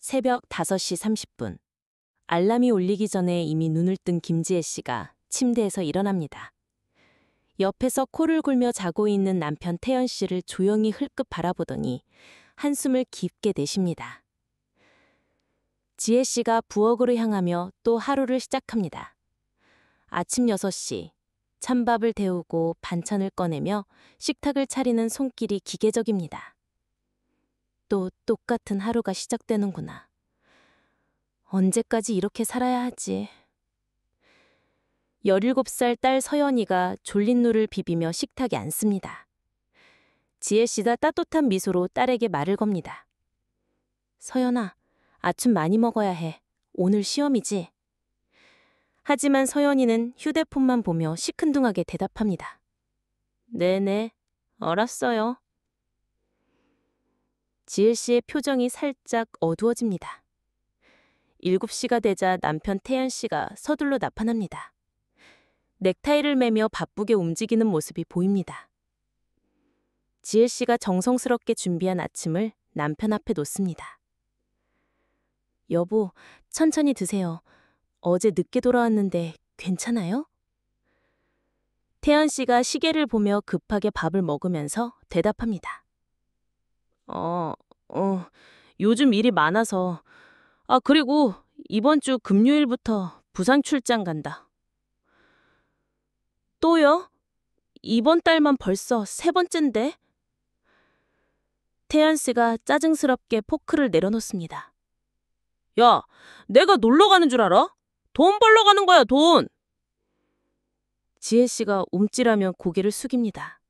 새벽 5시 30분. 알람이 울리기 전에 이미 눈을 뜬 김지혜 씨가 침대에서 일어납니다. 옆에서 코를 골며 자고 있는 남편 태연 씨를 조용히 흘끗 바라보더니 한숨을 깊게 내쉽니다. 지혜 씨가 부엌으로 향하며 또 하루를 시작합니다. 아침 6시, 찬밥을 데우고 반찬을 꺼내며 식탁을 차리는 손길이 기계적입니다. 또 똑같은 하루가 시작되는구나. 언제까지 이렇게 살아야 하지? 17살 딸 서연이가 졸린 눈을 비비며 식탁에 앉습니다. 지혜 씨가 따뜻한 미소로 딸에게 말을 겁니다. 서연아, 아침 많이 먹어야 해. 오늘 시험이지? 하지만 서연이는 휴대폰만 보며 시큰둥하게 대답합니다. 네네, 알았어요. 지혜 씨의 표정이 살짝 어두워집니다. 7시가 되자 남편 태연 씨가 서둘러 나타납니다. 넥타이를 매며 바쁘게 움직이는 모습이 보입니다. 지혜 씨가 정성스럽게 준비한 아침을 남편 앞에 놓습니다. 여보, 천천히 드세요. 어제 늦게 돌아왔는데 괜찮아요? 태연 씨가 시계를 보며 급하게 밥을 먹으면서 대답합니다. 요즘 일이 많아서. 그리고 이번 주 금요일부터 부산 출장 간다. 또요? 이번 달만 벌써 3번째인데? 태연 씨가 짜증스럽게 포크를 내려놓습니다. 야, 내가 놀러 가는 줄 알아? 돈 벌러 가는 거야, 돈! 지혜 씨가 움찔하며 고개를 숙입니다.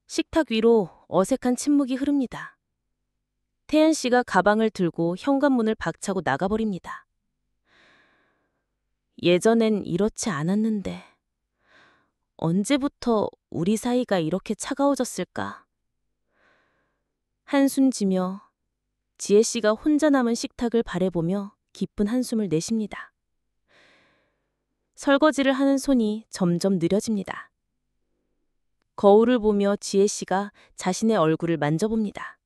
식탁 위로 어색한 침묵이 흐릅니다. 태연 씨가 가방을 들고 현관문을 박차고 나가버립니다. 예전엔 이렇지 않았는데 언제부터 우리 사이가 이렇게 차가워졌을까? 한숨 지며 지혜 씨가 혼자 남은 식탁을 바라보며 깊은 한숨을 내쉽니다. 설거지를 하는 손이 점점 느려집니다. 거울을 보며 지혜 씨가 자신의 얼굴을 만져봅니다.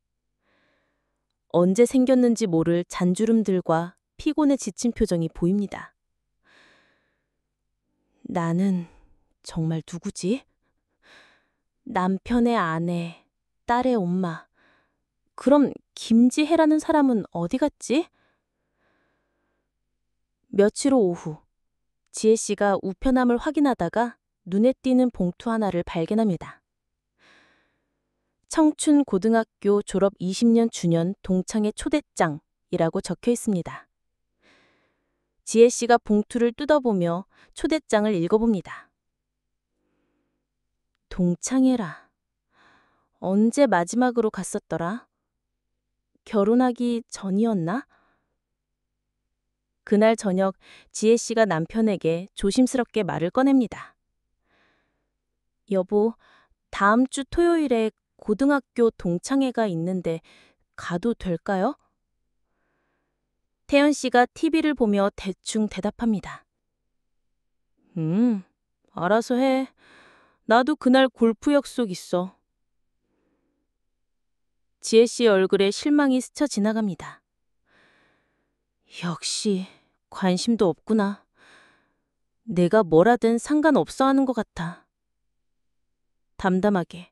언제 생겼는지 모를 잔주름들과 피곤에 지친 표정이 보입니다. 나는 정말 누구지? 남편의 아내, 딸의 엄마. 그럼 김지혜라는 사람은 어디 갔지? 며칠 후 오후, 지혜 씨가 우편함을 확인하다가 눈에 띄는 봉투 하나를 발견합니다. 청춘 고등학교 졸업 20년 주년 동창회 초대장이라고 적혀 있습니다. 지혜 씨가 봉투를 뜯어보며 초대장을 읽어봅니다. 동창회라. 언제 마지막으로 갔었더라? 결혼하기 전이었나? 그날 저녁 지혜 씨가 남편에게 조심스럽게 말을 꺼냅니다. 여보, 다음 주 토요일에 고등학교 동창회가 있는데 가도 될까요? 태연 씨가 TV를 보며 대충 대답합니다. 알아서 해. 나도 그날 골프 약속 있어. 지혜 씨의 얼굴에 실망이 스쳐 지나갑니다. 역시 관심도 없구나. 내가 뭘 하든 상관없어 하는 것 같아. 담담하게.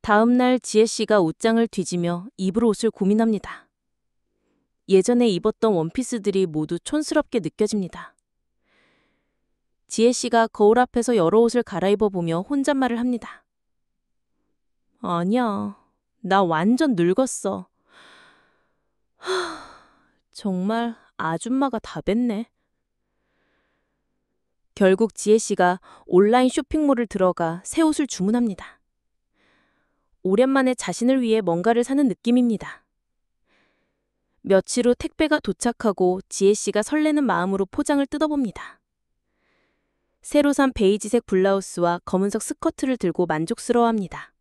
다음 날 지혜 씨가 옷장을 뒤지며 입을 옷을 고민합니다. 예전에 입었던 원피스들이 모두 촌스럽게 느껴집니다. 지혜 씨가 거울 앞에서 여러 옷을 갈아입어 보며 혼잣말을 합니다. 아니야, 나 완전 늙었어. 정말 아줌마가 다 됐네. 결국 지혜 씨가 온라인 쇼핑몰을 들어가 새 옷을 주문합니다. 오랜만에 자신을 위해 뭔가를 사는 느낌입니다. 며칠 후 택배가 도착하고 지혜 씨가 설레는 마음으로 포장을 뜯어봅니다. 새로 산 베이지색 블라우스와 검은색 스커트를 들고 만족스러워합니다.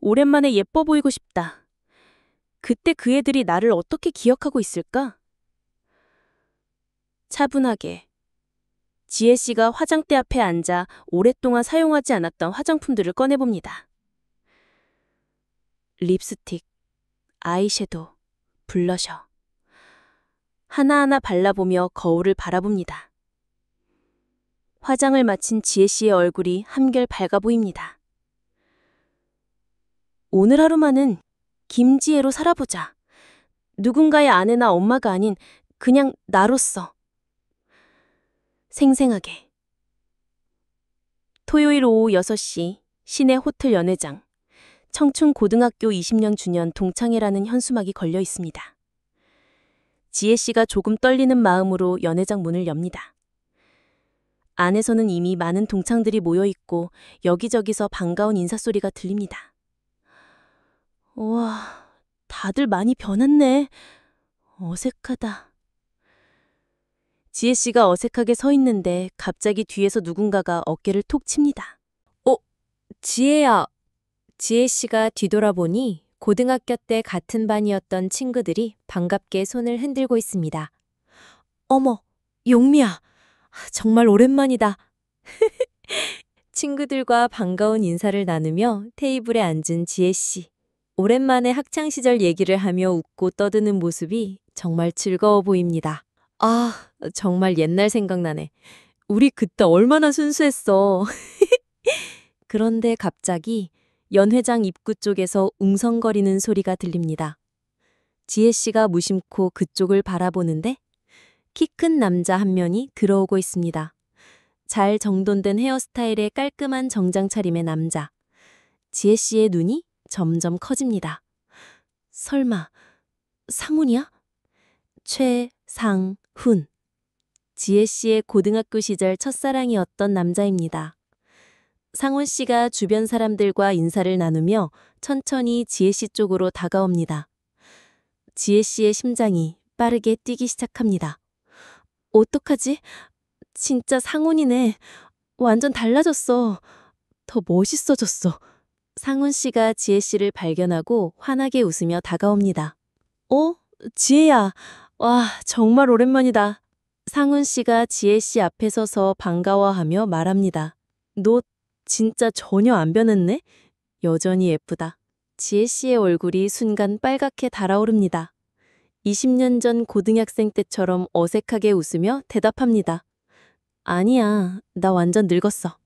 오랜만에 예뻐 보이고 싶다. 그때 그 애들이 나를 어떻게 기억하고 있을까? 차분하게. 지혜 씨가 화장대 앞에 앉아 오랫동안 사용하지 않았던 화장품들을 꺼내봅니다. 립스틱, 아이섀도우, 블러셔. 하나하나 발라보며 거울을 바라봅니다. 화장을 마친 지혜 씨의 얼굴이 한결 밝아 보입니다. 오늘 하루만은 김지혜로 살아보자. 누군가의 아내나 엄마가 아닌 그냥 나로서. 생생하게. 토요일 오후 6시 시내 호텔 연회장. 청춘고등학교 20년 주년 동창회라는 현수막이 걸려 있습니다. 지혜 씨가 조금 떨리는 마음으로 연회장 문을 엽니다. 안에서는 이미 많은 동창들이 모여 있고 여기저기서 반가운 인사소리가 들립니다. 우와, 다들 많이 변했네. 어색하다. 지혜 씨가 어색하게 서 있는데 갑자기 뒤에서 누군가가 어깨를 톡 칩니다. 지혜야. 지혜 씨가 뒤돌아보니 고등학교 때 같은 반이었던 친구들이 반갑게 손을 흔들고 있습니다. 어머, 용미야. 정말 오랜만이다. 친구들과 반가운 인사를 나누며 테이블에 앉은 지혜 씨. 오랜만에 학창시절 얘기를 하며 웃고 떠드는 모습이 정말 즐거워 보입니다. 아, 정말 옛날 생각나네. 우리 그때 얼마나 순수했어. 그런데 갑자기 연회장 입구 쪽에서 웅성거리는 소리가 들립니다. 지혜 씨가 무심코 그쪽을 바라보는데 키 큰 남자 한 명이 들어오고 있습니다. 잘 정돈된 헤어스타일의 깔끔한 정장 차림의 남자. 지혜 씨의 눈이 점점 커집니다. 설마 상훈이야? 최상훈. 지혜 씨의 고등학교 시절 첫사랑이었던 남자입니다. 상훈 씨가 주변 사람들과 인사를 나누며 천천히 지혜 씨 쪽으로 다가옵니다. 지혜 씨의 심장이 빠르게 뛰기 시작합니다. 어떡하지? 진짜 상훈이네. 완전 달라졌어. 더 멋있어졌어. 상훈 씨가 지혜 씨를 발견하고 환하게 웃으며 다가옵니다. 지혜야. 와, 정말 오랜만이다. 상훈 씨가 지혜 씨 앞에 서서 반가워하며 말합니다. 너 진짜 전혀 안 변했네? 여전히 예쁘다. 지혜 씨의 얼굴이 순간 빨갛게 달아오릅니다. 20년 전 고등학생 때처럼 어색하게 웃으며 대답합니다. 아니야, 나 완전 늙었어.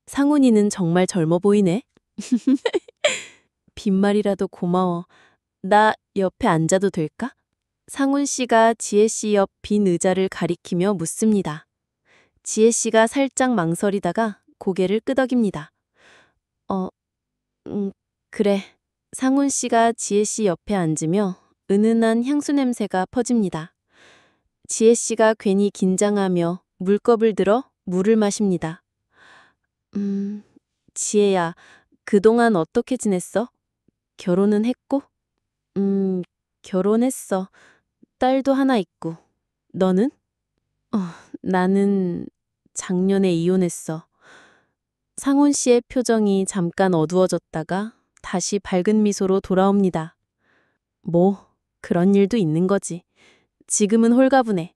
상훈이는 정말 젊어 보이네. 빈말이라도 고마워. 나 옆에 앉아도 될까? 상훈 씨가 지혜 씨 옆 빈 의자를 가리키며 묻습니다. 지혜 씨가 살짝 망설이다가 고개를 끄덕입니다. 그래. 상훈 씨가 지혜 씨 옆에 앉으며 은은한 향수 냄새가 퍼집니다. 지혜 씨가 괜히 긴장하며 물컵을 들어 물을 마십니다. 지혜야, 그동안 어떻게 지냈어? 결혼은 했고? 결혼했어. 딸도 하나 있고. 너는? 나는 작년에 이혼했어. 상훈 씨의 표정이 잠깐 어두워졌다가 다시 밝은 미소로 돌아옵니다. 뭐, 그런 일도 있는 거지. 지금은 홀가분해.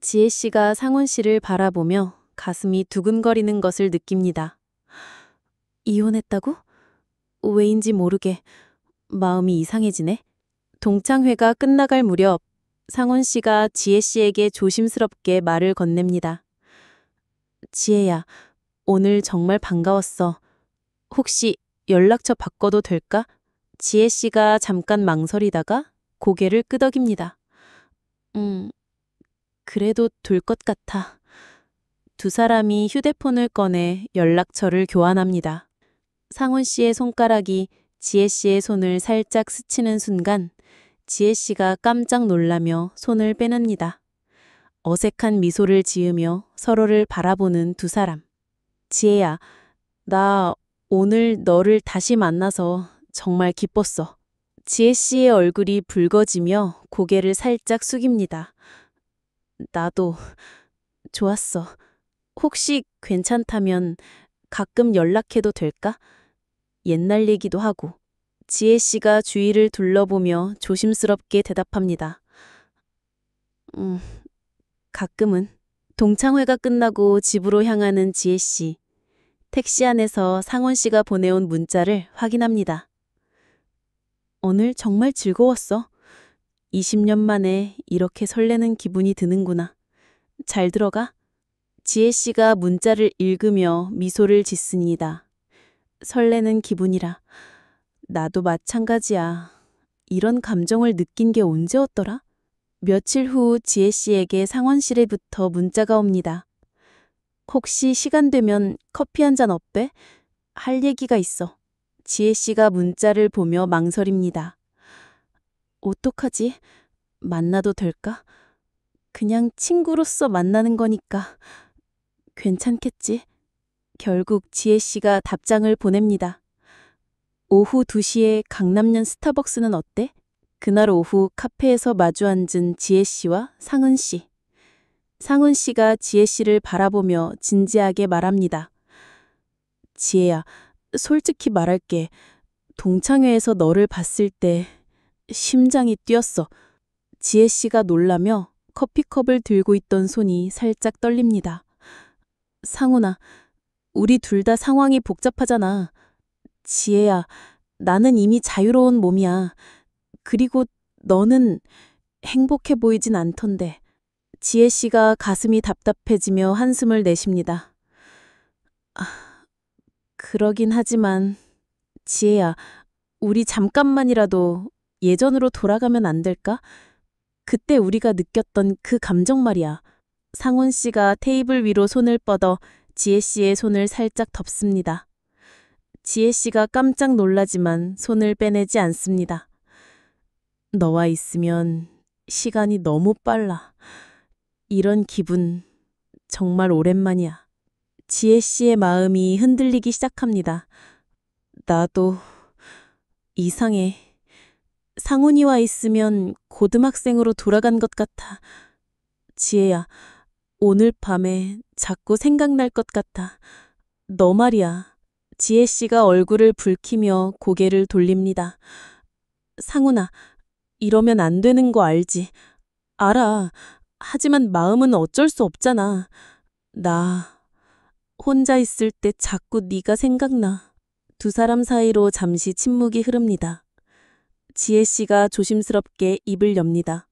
지혜 씨가 상훈 씨를 바라보며 가슴이 두근거리는 것을 느낍니다. 이혼했다고? 왜인지 모르게 마음이 이상해지네. 동창회가 끝나갈 무렵 상훈 씨가 지혜 씨에게 조심스럽게 말을 건넵니다. 지혜야, 오늘 정말 반가웠어. 혹시 연락처 바꿔도 될까? 지혜 씨가 잠깐 망설이다가 고개를 끄덕입니다. 그래도 될 것 같아. 두 사람이 휴대폰을 꺼내 연락처를 교환합니다. 상훈 씨의 손가락이 지혜 씨의 손을 살짝 스치는 순간 지혜 씨가 깜짝 놀라며 손을 빼냅니다. 어색한 미소를 지으며 서로를 바라보는 두 사람. 지혜야, 나 오늘 너를 다시 만나서 정말 기뻤어. 지혜 씨의 얼굴이 붉어지며 고개를 살짝 숙입니다. 나도 좋았어. 혹시 괜찮다면 가끔 연락해도 될까? 옛날 얘기도 하고. 지혜 씨가 주위를 둘러보며 조심스럽게 대답합니다. 가끔은. 동창회가 끝나고 집으로 향하는 지혜 씨. 택시 안에서 상훈 씨가 보내온 문자를 확인합니다. 오늘 정말 즐거웠어. 20년 만에 이렇게 설레는 기분이 드는구나. 잘 들어가. 지혜 씨가 문자를 읽으며 미소를 짓습니다. 설레는 기분이라. 나도 마찬가지야. 이런 감정을 느낀 게 언제였더라? 며칠 후 지혜 씨에게 상원실에부터 문자가 옵니다. 혹시 시간 되면 커피 한 잔 어때? 할 얘기가 있어. 지혜 씨가 문자를 보며 망설입니다. 어떡하지? 만나도 될까? 그냥 친구로서 만나는 거니까 괜찮겠지? 결국 지혜 씨가 답장을 보냅니다. 오후 2시에 강남역 스타벅스는 어때? 그날 오후 카페에서 마주 앉은 지혜 씨와 상은 씨. 상은 씨가 지혜 씨를 바라보며 진지하게 말합니다. 지혜야, 솔직히 말할게. 동창회에서 너를 봤을 때 심장이 뛰었어. 지혜 씨가 놀라며 커피컵을 들고 있던 손이 살짝 떨립니다. 상훈아, 우리 둘 다 상황이 복잡하잖아. 지혜야, 나는 이미 자유로운 몸이야. 그리고 너는 행복해 보이진 않던데. 지혜 씨가 가슴이 답답해지며 한숨을 내쉽니다. 그러긴 하지만 지혜야, 우리 잠깐만이라도 예전으로 돌아가면 안 될까? 그때 우리가 느꼈던 그 감정 말이야. 상훈 씨가 테이블 위로 손을 뻗어 지혜 씨의 손을 살짝 덮습니다. 지혜 씨가 깜짝 놀라지만 손을 빼내지 않습니다. 너와 있으면 시간이 너무 빨라. 이런 기분 정말 오랜만이야. 지혜 씨의 마음이 흔들리기 시작합니다. 나도 이상해. 상훈이와 있으면 고등학생으로 돌아간 것 같아. 지혜야, 오늘 밤에 자꾸 생각날 것 같아. 너 말이야. 지혜 씨가 얼굴을 붉히며 고개를 돌립니다. 상훈아, 이러면 안 되는 거 알지? 알아. 하지만 마음은 어쩔 수 없잖아. 나 혼자 있을 때 자꾸 네가 생각나. 두 사람 사이로 잠시 침묵이 흐릅니다. 지혜 씨가 조심스럽게 입을 엽니다.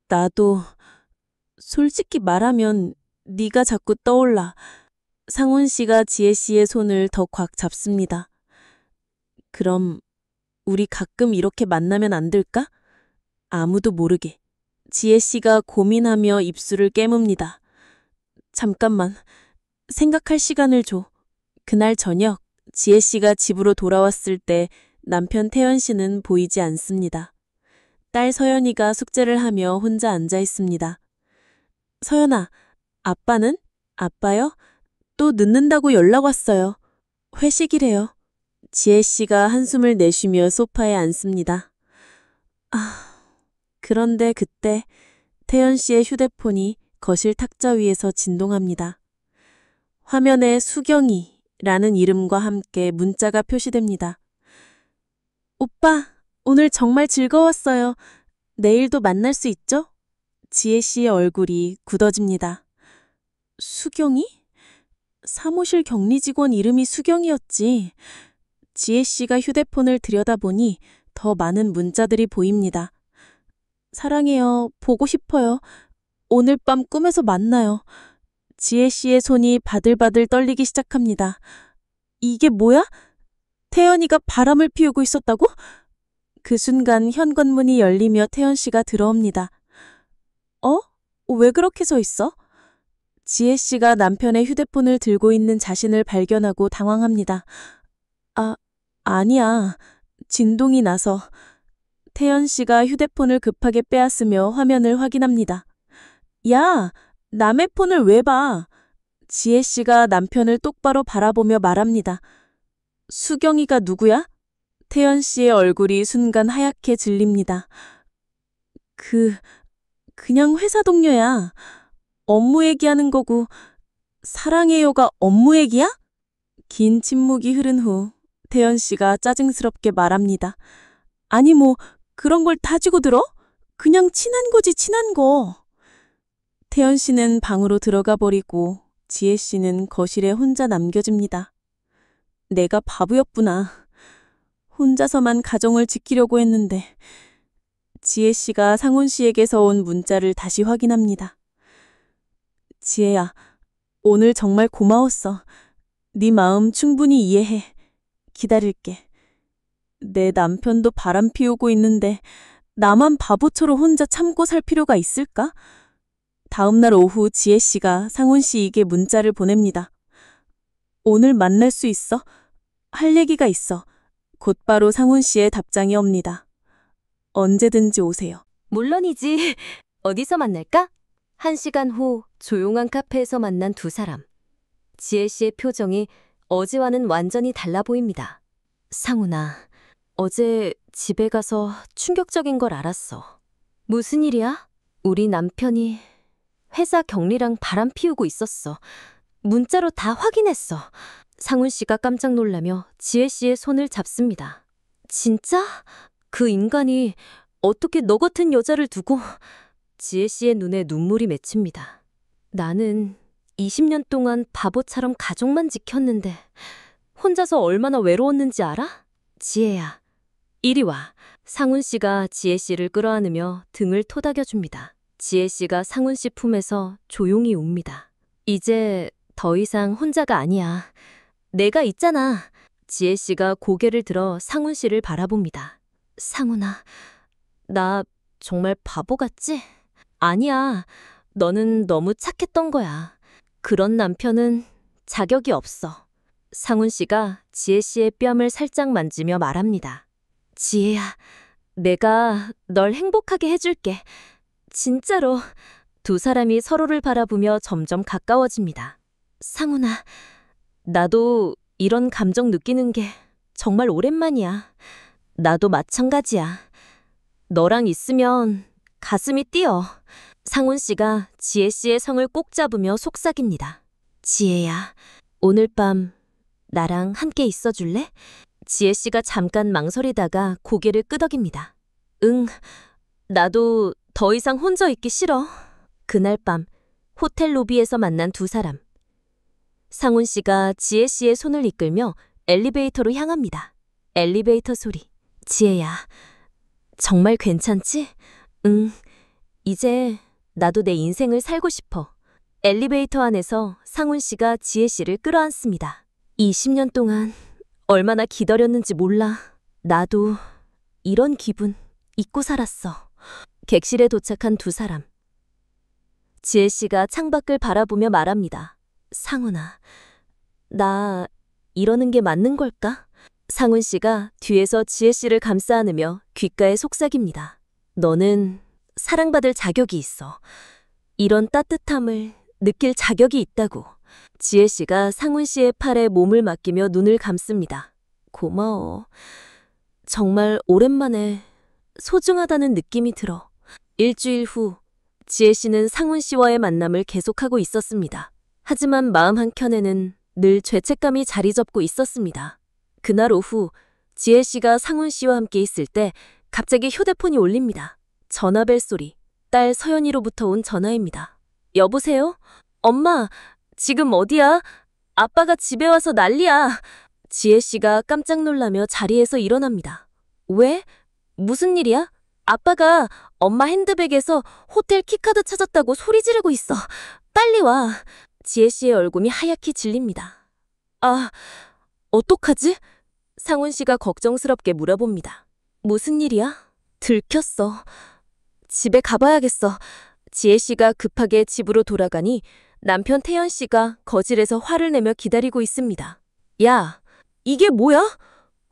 나도 솔직히 말하면 네가 자꾸 떠올라. 상훈 씨가 지혜 씨의 손을 더 꽉 잡습니다. 그럼 우리 가끔 이렇게 만나면 안 될까? 아무도 모르게. 지혜 씨가 고민하며 입술을 깨뭅니다. 잠깐만, 생각할 시간을 줘. 그날 저녁, 지혜 씨가 집으로 돌아왔을 때 남편 태연 씨는 보이지 않습니다. 딸 서연이가 숙제를 하며 혼자 앉아 있습니다. 서연아, 아빠는? 아빠요? 또 늦는다고 연락 왔어요. 회식이래요. 지혜 씨가 한숨을 내쉬며 소파에 앉습니다. 그런데 그때 태연 씨의 휴대폰이 거실 탁자 위에서 진동합니다. 화면에 수경이라는 이름과 함께 문자가 표시됩니다. 오빠, 오늘 정말 즐거웠어요. 내일도 만날 수 있죠? 지혜 씨의 얼굴이 굳어집니다. 수경이? 사무실 격리 직원 이름이 수경이었지. 지혜 씨가 휴대폰을 들여다보니 더 많은 문자들이 보입니다. 사랑해요. 보고 싶어요. 오늘 밤 꿈에서 만나요. 지혜 씨의 손이 바들바들 떨리기 시작합니다. 이게 뭐야? 태연이가 바람을 피우고 있었다고? 그 순간 현관문이 열리며 태연 씨가 들어옵니다. 왜 그렇게 서 있어? 지혜 씨가 남편의 휴대폰을 들고 있는 자신을 발견하고 당황합니다. 아니야. 진동이 나서. 태연 씨가 휴대폰을 급하게 빼앗으며 화면을 확인합니다. 야, 남의 폰을 왜 봐? 지혜 씨가 남편을 똑바로 바라보며 말합니다. 수경이가 누구야? 태연 씨의 얼굴이 순간 하얗게 질립니다. 그냥 회사 동료야. 업무 얘기하는 거고. 사랑해요가 업무 얘기야? 긴 침묵이 흐른 후 태연 씨가 짜증스럽게 말합니다. 아니 그런 걸 따지고 들어? 그냥 친한 거지 친한 거. 태연 씨는 방으로 들어가 버리고 지혜 씨는 거실에 혼자 남겨집니다. 내가 바보였구나. 혼자서만 가정을 지키려고 했는데 지혜 씨가 상훈 씨에게서 온 문자를 다시 확인합니다. 지혜야, 오늘 정말 고마웠어. 네 마음 충분히 이해해. 기다릴게. 내 남편도 바람 피우고 있는데 나만 바보처럼 혼자 참고 살 필요가 있을까? 다음 날 오후 지혜 씨가 상훈 씨에게 문자를 보냅니다. 오늘 만날 수 있어? 할 얘기가 있어. 곧바로 상훈 씨의 답장이 옵니다. 언제든지 오세요. 물론이지. 어디서 만날까? 1시간 후 조용한 카페에서 만난 두 사람. 지혜 씨의 표정이 어제와는 완전히 달라 보입니다. 상훈아, 어제 집에 가서 충격적인 걸 알았어. 무슨 일이야? 우리 남편이 회사 격리랑 바람 피우고 있었어. 문자로 다 확인했어. 상훈 씨가 깜짝 놀라며 지혜 씨의 손을 잡습니다. 진짜? 그 인간이 어떻게 너 같은 여자를 두고... 지혜 씨의 눈에 눈물이 맺힙니다. 나는 20년 동안 바보처럼 가족만 지켰는데 혼자서 얼마나 외로웠는지 알아? 지혜야, 이리 와. 상훈 씨가 지혜 씨를 끌어안으며 등을 토닥여줍니다. 지혜 씨가 상훈 씨 품에서 조용히 웁니다. 이제 더 이상 혼자가 아니야. 내가 있잖아. 지혜 씨가 고개를 들어 상훈 씨를 바라봅니다. 상훈아, 나 정말 바보 같지? 아니야. 너는 너무 착했던 거야. 그런 남편은 자격이 없어. 상훈 씨가 지혜 씨의 뺨을 살짝 만지며 말합니다. 지혜야, 내가 널 행복하게 해줄게. 진짜로. 두 사람이 서로를 바라보며 점점 가까워집니다. 상훈아, 나도 이런 감정 느끼는 게 정말 오랜만이야. 나도 마찬가지야. 너랑 있으면 가슴이 뛰어. 상훈 씨가 지혜 씨의 성을 꼭 잡으며 속삭입니다. 지혜야, 오늘 밤 나랑 함께 있어 줄래? 지혜 씨가 잠깐 망설이다가 고개를 끄덕입니다. 응, 나도 더 이상 혼자 있기 싫어. 그날 밤 호텔 로비에서 만난 두 사람. 상훈 씨가 지혜 씨의 손을 이끌며 엘리베이터로 향합니다. 엘리베이터 소리. 지혜야, 정말 괜찮지? 응, 이제 나도 내 인생을 살고 싶어. 엘리베이터 안에서 상훈 씨가 지혜 씨를 끌어안습니다. 20년 동안 얼마나 기다렸는지 몰라. 나도 이런 기분 잊고 살았어. 객실에 도착한 두 사람. 지혜 씨가 창밖을 바라보며 말합니다. 상훈아, 나 이러는 게 맞는 걸까? 상훈 씨가 뒤에서 지혜 씨를 감싸 안으며 귓가에 속삭입니다. 너는 사랑받을 자격이 있어. 이런 따뜻함을 느낄 자격이 있다고. 지혜 씨가 상훈 씨의 팔에 몸을 맡기며 눈을 감습니다. 고마워. 정말 오랜만에 소중하다는 느낌이 들어. 일주일 후 지혜 씨는 상훈 씨와의 만남을 계속하고 있었습니다. 하지만 마음 한켠에는 늘 죄책감이 자리 잡고 있었습니다. 그날 오후 지혜 씨가 상훈 씨와 함께 있을 때 갑자기 휴대폰이 울립니다. 전화벨 소리. 딸 서연이로부터 온 전화입니다. 여보세요? 엄마, 지금 어디야? 아빠가 집에 와서 난리야. 지혜 씨가 깜짝 놀라며 자리에서 일어납니다. 왜? 무슨 일이야? 아빠가 엄마 핸드백에서 호텔 키카드 찾았다고 소리 지르고 있어. 빨리 와. 지혜 씨의 얼굴이 하얗게 질립니다. 아, 어떡하지? 상훈 씨가 걱정스럽게 물어봅니다. 무슨 일이야? 들켰어. 집에 가봐야겠어. 지혜 씨가 급하게 집으로 돌아가니 남편 태연 씨가 거실에서 화를 내며 기다리고 있습니다. 야, 이게 뭐야?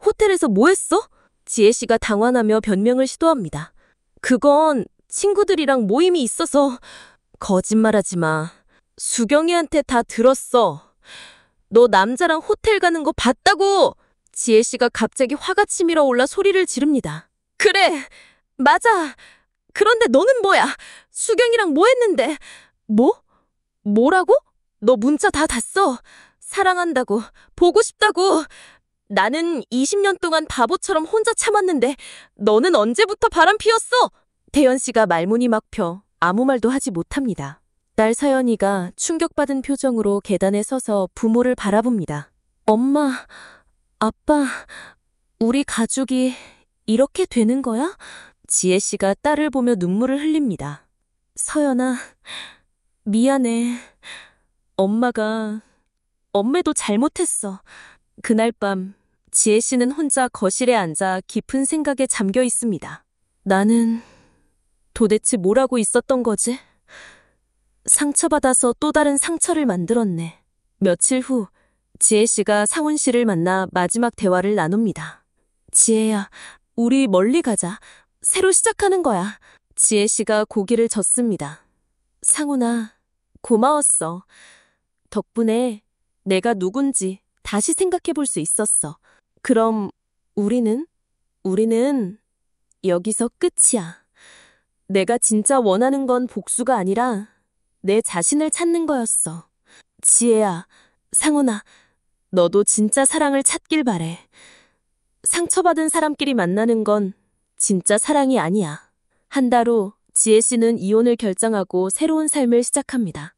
호텔에서 뭐 했어? 지혜 씨가 당황하며 변명을 시도합니다. 그건 친구들이랑 모임이 있어서. 거짓말하지 마. 수경이한테 다 들었어. 너 남자랑 호텔 가는 거 봤다고! 지혜 씨가 갑자기 화가 치밀어 올라 소리를 지릅니다. 그래, 맞아. 그런데 너는 뭐야? 수경이랑 뭐 했는데? 뭐? 뭐라고? 너 문자 다 닫았어. 사랑한다고, 보고 싶다고. 나는 20년 동안 바보처럼 혼자 참았는데 너는 언제부터 바람 피웠어? 태연 씨가 말문이 막혀 아무 말도 하지 못합니다. 딸 서연이가 충격받은 표정으로 계단에 서서 부모를 바라봅니다. 엄마, 아빠, 우리 가족이 이렇게 되는 거야? 지혜 씨가 딸을 보며 눈물을 흘립니다. 서연아, 미안해. 엄매도 잘못했어. 그날 밤 지혜 씨는 혼자 거실에 앉아 깊은 생각에 잠겨 있습니다. 나는 도대체 뭘 하고 있었던 거지? 상처받아서 또 다른 상처를 만들었네. 며칠 후 지혜 씨가 상훈 씨를 만나 마지막 대화를 나눕니다. 지혜야, 우리 멀리 가자. 새로 시작하는 거야. 지혜 씨가 고개를 젓습니다. 상훈아, 고마웠어. 덕분에 내가 누군지 다시 생각해 볼 수 있었어. 그럼 우리는 여기서 끝이야. 내가 진짜 원하는 건 복수가 아니라 내 자신을 찾는 거였어. 지혜야, 상훈아, 너도 진짜 사랑을 찾길 바래. 상처받은 사람끼리 만나는 건 진짜 사랑이 아니야. 한 달 후 지혜 씨는 이혼을 결정하고 새로운 삶을 시작합니다.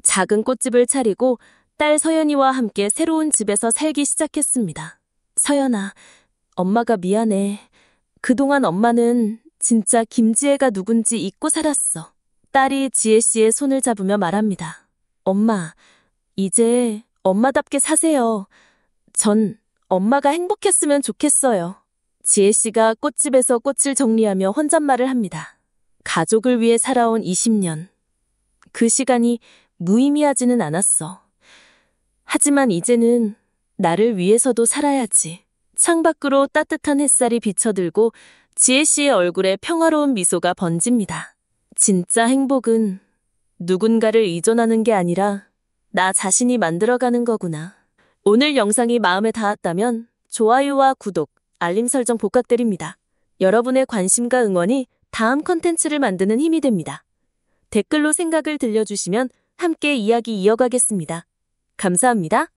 작은 꽃집을 차리고 딸 서연이와 함께 새로운 집에서 살기 시작했습니다. 서연아, 엄마가 미안해. 그동안 엄마는 진짜 김지혜가 누군지 잊고 살았어. 딸이 지혜 씨의 손을 잡으며 말합니다. 엄마, 이제 엄마답게 사세요. 전 엄마가 행복했으면 좋겠어요. 지혜 씨가 꽃집에서 꽃을 정리하며 혼잣말을 합니다. 가족을 위해 살아온 20년. 그 시간이 무의미하지는 않았어. 하지만 이제는 나를 위해서도 살아야지. 창밖으로 따뜻한 햇살이 비쳐들고 지혜 씨의 얼굴에 평화로운 미소가 번집니다. 진짜 행복은 누군가를 의존하는 게 아니라 나 자신이 만들어가는 거구나. 오늘 영상이 마음에 닿았다면 좋아요와 구독, 알림 설정 부탁드립니다. 여러분의 관심과 응원이 다음 컨텐츠를 만드는 힘이 됩니다. 댓글로 생각을 들려주시면 함께 이야기 이어가겠습니다. 감사합니다.